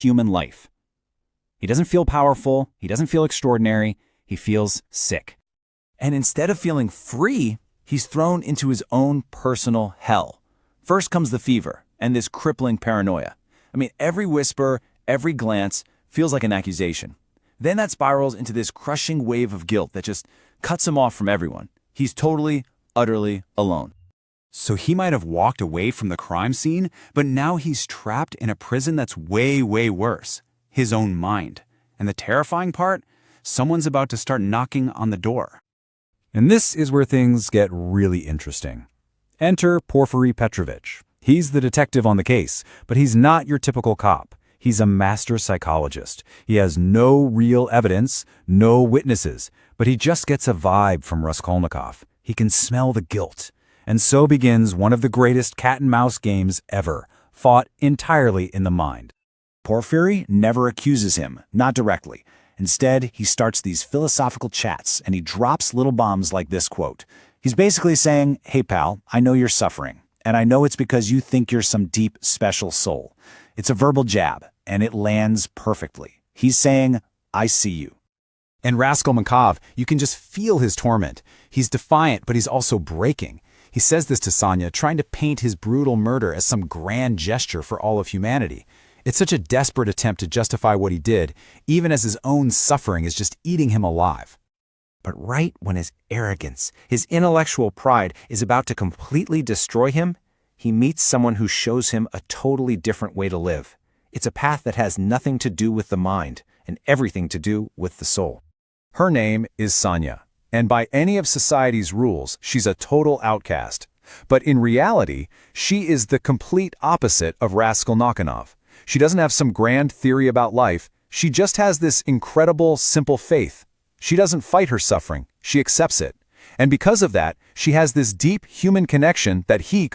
human life. He doesn't feel powerful, he doesn't feel extraordinary, he feels sick. And instead of feeling free, he's thrown into his own personal hell. First comes the fever and this crippling paranoia. I mean, every whisper, every glance feels like an accusation. Then that spirals into this crushing wave of guilt that just cuts him off from everyone. He's totally, utterly alone. So he might have walked away from the crime scene, but now he's trapped in a prison that's way, way worse. His own mind. And the terrifying part? Someone's about to start knocking on the door. And this is where things get really interesting. Enter Porfiry Petrovich. He's the detective on the case, but he's not your typical cop. He's a master psychologist. He has no real evidence, no witnesses, but he just gets a vibe from Raskolnikov. He can smell the guilt. And so begins one of the greatest cat-and-mouse games ever, fought entirely in the mind. Porfiry never accuses him, not directly. Instead, he starts these philosophical chats, and he drops little bombs like this quote. He's basically saying, "Hey pal, I know you're suffering, and I know it's because you think you're some deep, special soul." It's a verbal jab, and it lands perfectly. He's saying, "I see you." And Raskolnikov, you can just feel his torment. He's defiant, but he's also breaking. He says this to Sonia, trying to paint his brutal murder as some grand gesture for all of humanity. It's such a desperate attempt to justify what he did, even as his own suffering is just eating him alive. But right when his arrogance, his intellectual pride is about to completely destroy him, he meets someone who shows him a totally different way to live. It's a path that has nothing to do with the mind and everything to do with the soul. Her name is Sonia, and by any of society's rules, she's a total outcast. But in reality, she is the complete opposite of Raskolnikov. She doesn't have some grand theory about life. She just has this incredible, simple faith. She doesn't fight her suffering. She accepts it. And because of that, she has this deep human connection that he